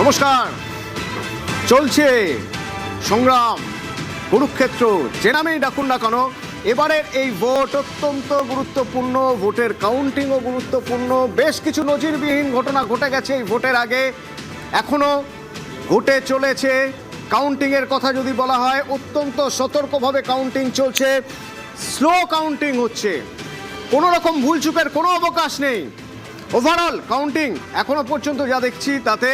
নমস্কার। চলছে সংগ্রাম, কুরুক্ষেত্র, যে নামেই ডাকুন না কেন এবারের এই ভোট অত্যন্ত গুরুত্বপূর্ণ। ভোটের কাউন্টিংও গুরুত্বপূর্ণ। বেশ কিছু নজিরবিহীন ঘটনা ঘটে গেছে এই ভোটের আগে, এখনো ঘটে চলেছে। কাউন্টিংয়ের কথা যদি বলা হয়, অত্যন্ত সতর্কভাবে কাউন্টিং চলছে, স্লো কাউন্টিং হচ্ছে, কোনো রকম ভুলচুকের কোনো অবকাশ নেই। ওভারঅল কাউন্টিং এখনো পর্যন্ত যা দেখছি তাতে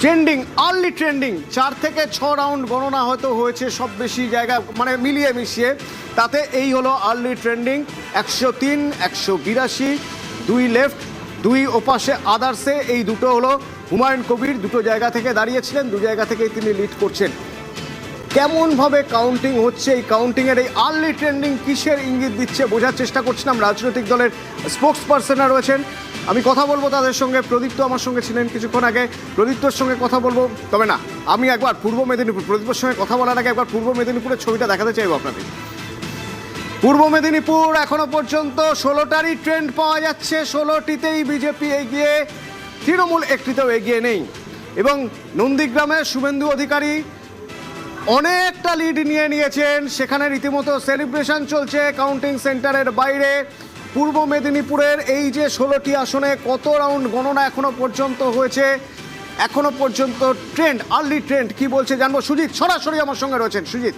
ট্রেন্ডিং, আর্লি ট্রেন্ডিং 4 থেকে 6 রাউন্ড গণনা হয়তো হয়েছে সব বেশি জায়গা মানে মিলিয়ে মিশিয়ে, তাতে এই হলো আর্লি ট্রেন্ডিং। 103, 182, 2 লেফট, 2 ওপাশে আদার্সে, এই দুটো হলো হুমায়ুন কবির দুটো জায়গা থেকে দাঁড়িয়েছিলেন, দু জায়গা থেকেই তিনি লিড করছেন। কেমনভাবে কাউন্টিং হচ্ছে, এই কাউন্টিংয়ের এই আর্লি ট্রেন্ডিং কিসের ইঙ্গিত দিচ্ছে বোঝার চেষ্টা করছিলাম। রাজনৈতিক দলের স্পোক্স পার্সনরা রয়েছেন, আমি কথা বলবো তাদের সঙ্গে। প্রদীপ্ত আমার সঙ্গে ছিলেন কিছুক্ষণ আগে, প্রদীপ্তর সঙ্গে কথা বলবো। তবে না, আমি একবার পূর্ব মেদিনীপুর, প্রদীপ্তর সঙ্গে কথা বলার আগে একবার পূর্ব মেদিনীপুরের ছবিটা দেখাতে চাইবো আপনাদের। পূর্ব মেদিনীপুর এখনো পর্যন্ত 16টারই ট্রেন্ড পাওয়া যাচ্ছে, 16টিতেই বিজেপি এগিয়ে, তৃণমূল একটিতেও এগিয়ে নেই। এবং নন্দীগ্রামে শুভেন্দু অধিকারী অনেকটা লিড নিয়ে নিয়েছেন, সেখানে রীতিমতো সেলিব্রেশন চলছে কাউন্টিং সেন্টারের বাইরে। পূর্ব মেদিনীপুরের এই যে 16টি আসনে কত রাউন্ড গণনা এখনো পর্যন্ত হয়েছে, এখনো পর্যন্ত ট্রেন্ড, আর্লি ট্রেন্ড কি বলছে জানবো। সুজিত সরাসরি আমার সঙ্গে রয়েছেন। সুজিত,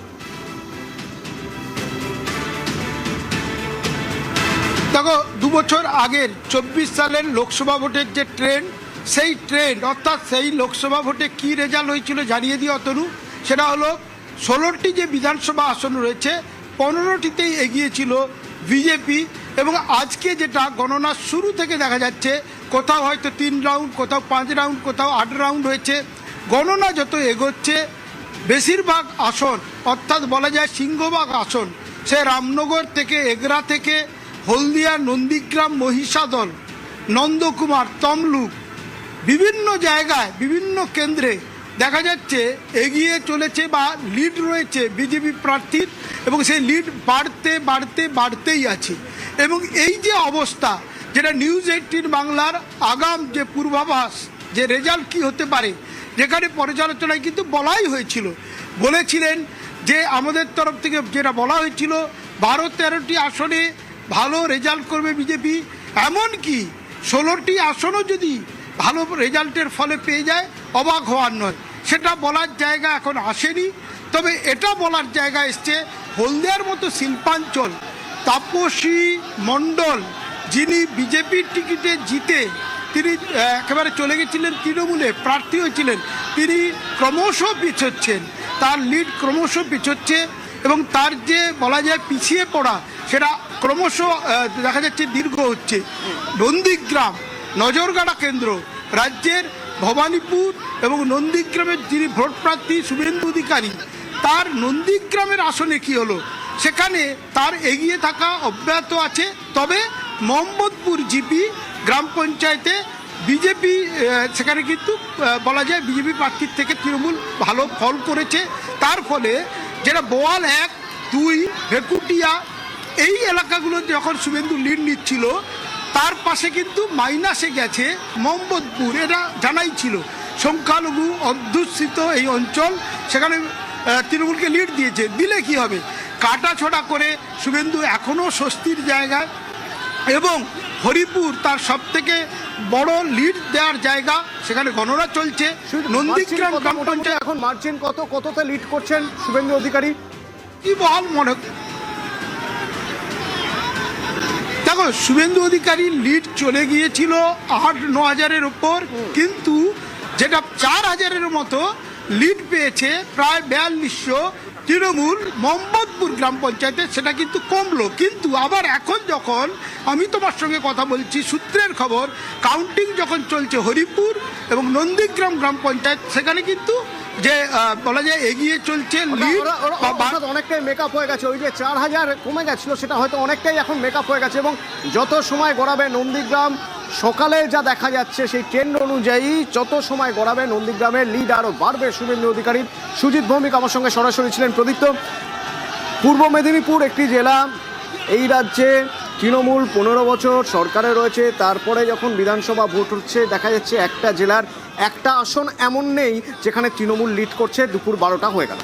দেখো, 2 বছর আগের 24 সালের লোকসভা ভোটের যে ট্রেন্ড, সেই ট্রেন্ড অর্থাৎ সেই লোকসভা ভোটে কি রেজাল্ট হয়েছিল জানিয়ে দিয়ে অতনু। সেটা হলো 16টি যে বিধানসভা আসন রয়েছে 15টিতেই এগিয়েছিল বিজেপি। এবং আজকে যেটা গণনার শুরু থেকে দেখা যাচ্ছে, কোথাও হয়তো 3 রাউন্ড, কোথাও 5 রাউন্ড, কোথাও 8 রাউন্ড হয়েছে। গণনা যত এগোচ্ছে বেশিরভাগ আসন অর্থাৎ বলা যায় সিংহভাগ আসন, সে রামনগর থেকে, এগরা থেকে, হলদিয়া, নন্দীগ্রাম, মহিষাদল, নন্দকুমার, তমলুক, বিভিন্ন জায়গায় বিভিন্ন কেন্দ্রে দেখা যাচ্ছে এগিয়ে চলেছে বা লিড রয়েছে বিজেপি প্রার্থীর। এবং সেই লিড বাড়তে বাড়তে বাড়তেই আছে। এবং এই যে অবস্থা, যেটা নিউজ 18 বাংলার আগাম যে পূর্বাভাস, যে রেজাল্ট কি হতে পারে, যেখানে পর্যালোচনায় কিন্তু বলাই হয়েছিল, বলেছিলেন যে আমাদের তরফ থেকে যেটা বলা হয়েছিল 12-13টি আসনে ভালো রেজাল্ট করবে বিজেপি, এমনকি 16টি আসনও যদি ভালো রেজাল্টের ফলে পেয়ে যায় অবাক হওয়ার নয়। সেটা বলার জায়গা এখন আসেনি, তবে এটা বলার জায়গা এসছে হলদিয়ার মতো শিল্পাঞ্চল, তাপসী মণ্ডল যিনি বিজেপির টিকিটে জিতে তিনি একেবারে চলে গেছিলেন তৃণমূলে, প্রার্থী হয়েছিলেন, তিনি ক্রমশ পিছোচ্ছেন, তার লিড ক্রমশ পিছোচ্ছে। এবং তার যে বলা যায় পিছিয়ে পড়া, সেটা ক্রমশ দেখা যাচ্ছে দীর্ঘ হচ্ছে। নন্দীগ্রাম নজরগাড়া কেন্দ্র, রাজ্যের ভবানীপুর এবং নন্দীগ্রামের যিনি ভোট প্রার্থী শুভেন্দু অধিকারী, তার নন্দীগ্রামের আসনে কি হলো, সেখানে তার এগিয়ে থাকা অব্যাহত আছে। তবে মোহাম্মদপুর জিপি গ্রাম পঞ্চায়েতে বিজেপি, সেখানে কিন্তু বলা যায় বিজেপি প্রার্থীর থেকে তৃণমূল ভালো ফল করেছে। তার ফলে যেটা বোয়াল 1, 2, ভেকুটিয়া, এই এলাকাগুলো যখন শুভেন্দু লিড নিচ্ছিল, তার পাশে কিন্তু মাইনাসে গেছে মোহাম্মদপুর, এটা জানাই ছিল। সংখ্যালঘু অধ্যুষিত এই অঞ্চল, সেখানে তৃণমূলকে লিড দিয়েছে। দিলে কি হবে, কাটাছড়া করে শুভেন্দু এখনও স্বস্তির জায়গায়। এবং হরিপুর তার সব থেকে বড় লিড দেওয়ার জায়গা, সেখানে গণনা চলছে। নন্দীগ্রাম গ্রাম পঞ্চায়েত এখন মার্জিন কততে লিড করছেন শুভেন্দু অধিকারী, কি বল মনে? দেখো, শুভেন্দু অধিকারী লিড চলে গিয়েছিল 8-9 হাজারের ওপর, কিন্তু যেটা 4 হাজারের মতো লিড পেয়েছে প্রায় 4200 তৃণমূল মোহাম্মদপুর গ্রাম পঞ্চায়েতে, সেটা কিন্তু কমলো। কিন্তু আবার এখন যখন আমি তোমার সঙ্গে কথা বলছি, সূত্রের খবর, কাউন্টিং যখন চলছে হরিপুর এবং নন্দীগ্রাম গ্রাম পঞ্চায়েত, সেখানে কিন্তু যে বলা যায় এগিয়ে চলছে লিড, অনেকটাই মেকআপ হয়ে গেছে। ওই যে 4000 কমে গেছিল, সেটা হয়তো অনেকটাই এখন মেকআপ হয়ে গেছে। এবং যত সময় গড়াবে নন্দীগ্রাম, সকালে যা দেখা যাচ্ছে সেই ট্রেন্ড অনুযায়ী যত সময় গড়াবে নন্দীগ্রামের লিড আরও বাড়বে শুভেন্দু অধিকারীর। সুজিত ভৌমিক আমার সঙ্গে সরাসরি ছিলেন। প্রদীপ্ত, পূর্ব মেদিনীপুর একটি জেলা, এই রাজ্যে তৃণমূল 15 বছর সরকারে রয়েছে, তারপরে যখন বিধানসভা ভোট হচ্ছে দেখা যাচ্ছে একটা জেলার একটা আসন এমন নেই যেখানে তৃণমূল লিড করছে। দুপুর 12টা হয়ে গেল।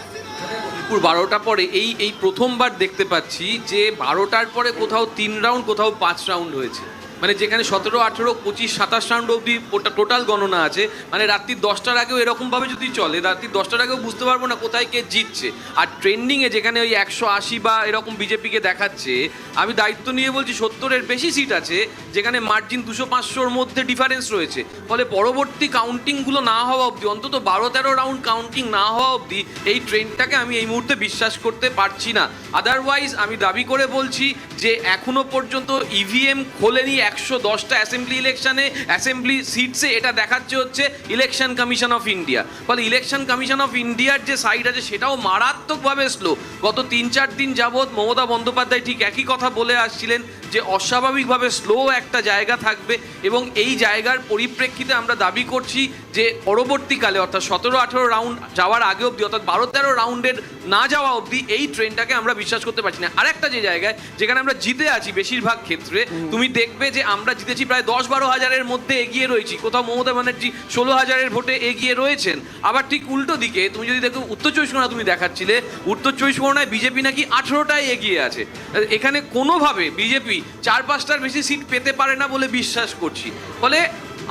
দুপুর 12টার পরে এই প্রথমবার দেখতে পাচ্ছি যে 12টার পরে কোথাও 3 রাউন্ড কোথাও 5 রাউন্ড হয়েছে, মানে যেখানে 17, 18, 25, 27 রাউন্ড অবধি টোটাল গণনা আছে। মানে রাত্রি 10টার আগেও এরকমভাবে যদি চলে, রাত্রি 10টার আগেও বুঝতে পারবো না কোথায় কে জিতছে। আর ট্রেন্ডিংয়ে যেখানে ওই 180 বা এরকম বিজেপিকে দেখাচ্ছে, আমি দায়িত্ব নিয়ে বলছি 70-এর বেশি সিট আছে যেখানে মার্জিন 200-500-র মধ্যে ডিফারেন্স রয়েছে। ফলে পরবর্তী কাউন্টিংগুলো না হওয়া অবধি, অন্তত 12-13 রাউন্ড কাউন্টিং না হওয়া অবধি এই ট্রেন্ডটাকে আমি এই মুহূর্তে বিশ্বাস করতে পারছি না। আদারওয়াইজ আমি দাবি করে বলছি যে এখনো পর্যন্ত ইভিএম খোলেনি 110টা অ্যাসেম্বলি ইলেকশনে, অ্যাসেম্বলি সিটসে। এটা দেখাচ্ছে হচ্ছে ইলেকশন কমিশন অফ ইন্ডিয়া। ফলে ইলেকশন কমিশন অফ ইন্ডিয়ার যে সাইড আছে সেটাও মারাত্মকভাবে স্লো। গত 3-4 দিন যাবৎ মমতা বন্দ্যোপাধ্যায় ঠিক একই কথা বলে আসছিলেন যে অস্বাভাবিকভাবে স্লো একটা জায়গা থাকবে, এবং এই জায়গার পরিপ্রেক্ষিতে আমরা দাবি করছি যে পরবর্তীকালে অর্থাৎ 17-18 রাউন্ড যাওয়ার আগে অবধি, অর্থাৎ 12-13 রাউন্ডের না যাওয়া অবধি এই ট্রেনটাকে আমরা বিশ্বাস করতে পারছি না। আরেকটা যে জায়গায় যেখানে আমরা জিতে আছি বেশিরভাগ ক্ষেত্রে, তুমি দেখবে যে আমরা জিতেছি প্রায় 10-12 হাজারের মধ্যে এগিয়ে রয়েছি। কোথাও মমতা ব্যানার্জি 16 হাজারের ভোটে এগিয়ে রয়েছেন। আবার ঠিক উল্টো দিকে তুমি যদি দেখো, উত্তর 24 পরগনা তুমি দেখাচ্ছিলে, উত্তর 24 পরগনায় বিজেপি নাকি 18টায় এগিয়ে আছে। এখানে কোনোভাবে বিজেপি 4-5টার বেশি সিট পেতে পারে না বলে বিশ্বাস করছি। ফলে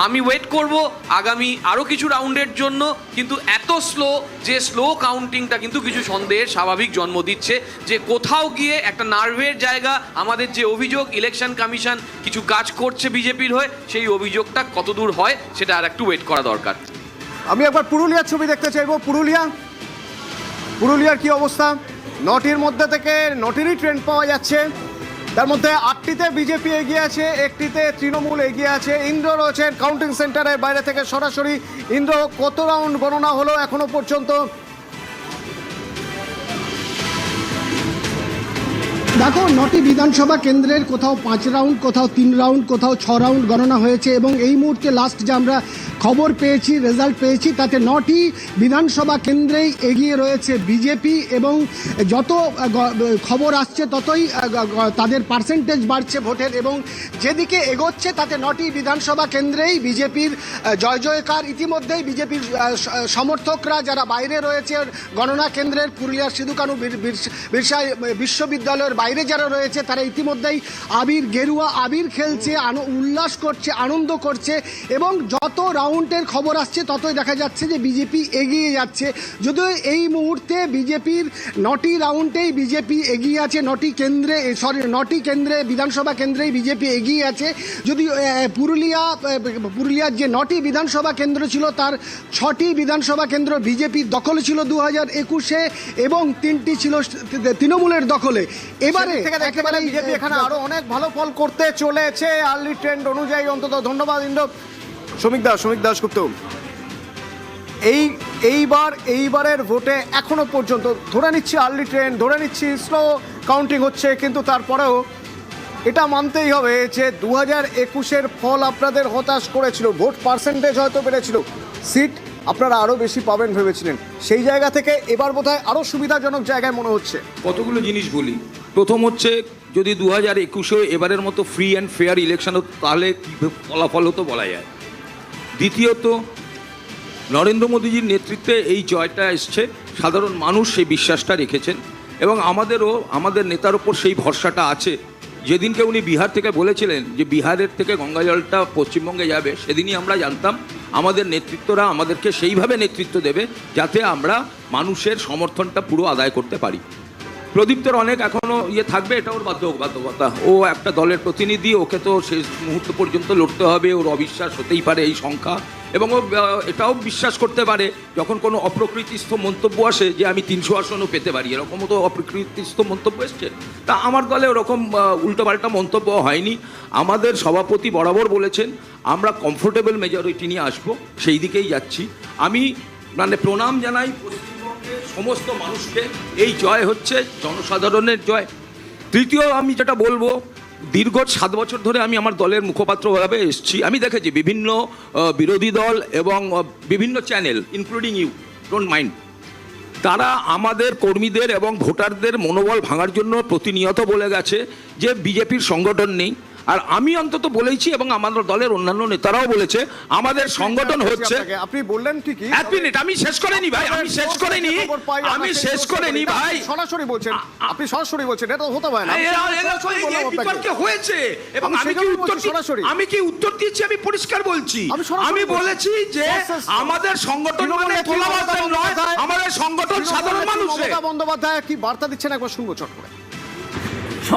আমি ওয়েট করব আগামী আরও কিছু রাউন্ডের জন্য, কিন্তু এত স্লো যে স্লো কাউন্টিংটা কিন্তু কিছু সন্দেহের স্বাভাবিক জন্ম দিচ্ছে যে কোথাও গিয়ে একটা নার্ভের জায়গা। আমাদের যে অভিযোগ ইলেকশন কমিশন কিছু কাজ করছে বিজেপির হয়ে, সেই অভিযোগটা কতদূর হয় সেটা আর একটু ওয়েট করা দরকার। আমি একবার পুরুলিয়ার ছবি দেখতে চাইবো। পুরুলিয়ার কি অবস্থা? 9টির মধ্যে থেকে 9টিরই ট্রেন্ড পাওয়া যাচ্ছে। তার মধ্যে 8টিতে বিজেপি এগিয়ে আছে, 1টিতে তৃণমূল এগিয়ে আছে। ইন্দ্র রয়েছেন কাউন্টিং সেন্টারে বাইরে থেকে সরাসরি। ইন্দ্র, কত রাউন্ড গণনা হলো এখনো পর্যন্ত? দেখো, 9টি বিধানসভা কেন্দ্রের কোথাও 5 রাউন্ড, কোথাও 3 রাউন্ড, কোথাও 6 রাউন্ড গণনা হয়েছে। এবং এই মুহূর্তে লাস্ট যে আমরা খবর পেয়েছি, রেজাল্ট পেয়েছি, তাতে 9টি বিধানসভা কেন্দ্রেই এগিয়ে রয়েছে বিজেপি। এবং যত খবর আসছে ততই তাদের পার্সেন্টেজ বাড়ছে ভোটের, এবং যেদিকে এগোচ্ছে তাতে 9টি বিধানসভা কেন্দ্রেই বিজেপির জয় জয়কার। ইতিমধ্যেই বিজেপির সমর্থকরা যারা বাইরে রয়েছে গণনা কেন্দ্রের, পুরুলিয়ার সিধু কানু বিরসা বিশ্ববিদ্যালয়ের বাইরে যারা রয়েছে, তারা ইতিমধ্যেই গেরুয়া আবির খেলছে, উল্লাস করছে, আনন্দ করছে। এবং যত রাউন্ডের খবর আসছে ততই দেখা যাচ্ছে যে বিজেপি এগিয়ে যাচ্ছে। যদিও এই মুহূর্তে বিজেপির 9টি রাউন্ডেই বিজেপি এগিয়ে আছে, 9টি কেন্দ্রে বিধানসভা কেন্দ্রেই বিজেপি এগিয়ে আছে। যদি পুরুলিয়ার যে 9টি বিধানসভা কেন্দ্র ছিল তার 6টি বিধানসভা কেন্দ্র বিজেপির দখলে ছিল 2021-এ, এবং 3টি ছিল তৃণমূলের দখলে। এবারে একেবারে বিজেপি এখানে আরো অনেক ভালো ফল করতে চলেছে আর্লি ট্রেন্ড অনুযায়ী অন্তত। ধন্যবাদ ইন্দ্র। শ্রমিক দাশগুপ্ত, এইবারের ভোটে এখনো পর্যন্ত ধরে নিচ্ছি আর্লি ট্রেন্ড, ধরে নিচ্ছি স্লো কাউন্টিং হচ্ছে, কিন্তু তারপরেও এটা মানতেই হবে যে 2021-এর ফল আপনাদের হতাশ করেছিল। ভোট পার্সেন্টেজ হয়তো বেড়েছিল, সিট আপনারা আরও বেশি পাবেন ভেবেছিলেন। সেই জায়গা থেকে এবার বোধহয় আরও সুবিধাজনক জায়গায় মনে হচ্ছে। কতগুলো জিনিস বলি। প্রথম হচ্ছে, যদি 2021-এ এবারের মতো ফ্রি অ্যান্ড ফেয়ার ইলেকশন হতো তাহলে কী ফলাফল হতো বলা যায়। দ্বিতীয়ত, নরেন্দ্র মোদীজির নেতৃত্বে এই জয়টা এসছে, সাধারণ মানুষ সেই বিশ্বাসটা রেখেছেন, এবং আমাদের নেতার ওপর সেই ভরসাটা আছে। যেদিনকে উনি বিহার থেকে বলেছিলেন যে বিহারের থেকে গঙ্গা জলটা পশ্চিমবঙ্গে যাবে, সেদিনই আমরা জানতাম আমাদের নেতৃত্বরা আমাদেরকে সেইভাবে নেতৃত্ব দেবে যাতে আমরা মানুষের সমর্থনটা পুরো আদায় করতে পারি। প্রদীপ্তর অনেক এখনও থাকবে, এটা ওর বাধ্যবাধকতা। ও একটা দলের প্রতিনিধি, ওকে তো শেষ মুহূর্ত পর্যন্ত লড়তে হবে। ওর অবিশ্বাস হতেই পারে এই সংখ্যা, এবং ও এটাও বিশ্বাস করতে পারে যখন কোনো অপ্রকৃতিস্থ মন্তব্য আসে যে আমি 300 আসনও পেতে পারি, এরকমও তো অপ্রকৃতিস্থ মন্তব্য এসছে। তা আমার দলে ওরকম উল্টোপাল্টা মন্তব্য হয়নি। আমাদের সভাপতি বরাবর বলেছেন আমরা কমফোর্টেবল মেজরিটি নিয়ে আসবো, সেই দিকেই যাচ্ছি। আমি প্রণাম জানাই পশ্চিমবঙ্গের সমস্ত মানুষকে। এই জয় হচ্ছে জনসাধারণের জয়। তৃতীয়, আমি যেটা বলবো, দীর্ঘ 7 বছর ধরে আমি আমার দলের মুখপাত্রভাবে এসেছি। আমি দেখেছি বিভিন্ন বিরোধী দল এবং বিভিন্ন channel, including you, don't mind, তারা আমাদের কর্মীদের এবং ভোটারদের মনোবল ভাঙার জন্য প্রতিনিয়ত বলে গেছে যে বিজেপির সংগঠন নেই। আর আমি অন্তত বলেছি এবং আমাদের দলের অন্যান্য নেতারাও বলেছে আমাদের সংগঠন হচ্ছে। আপনি বললেন ঠিকই, এক মিনিট, আমি শেষ করিনি ভাই, আমি শেষ করিনি ভাই। সরাসরি বলছেন, আপনি সরাসরি বলছেন, এটা তো হতে পারে না। বিতর্কে হয়েছে এবং আমি কি উত্তর দিয়েছি, আমি পরিষ্কার বলছি। আমি বলেছি যে আমাদের সংগঠন মানে তোলা নয়, আমাদের সংগঠন সাধারণ মানুষের। মমতা বন্দ্যোপাধ্যায় কি বার্তা দিচ্ছেন একবার শুনবো ছোট করে।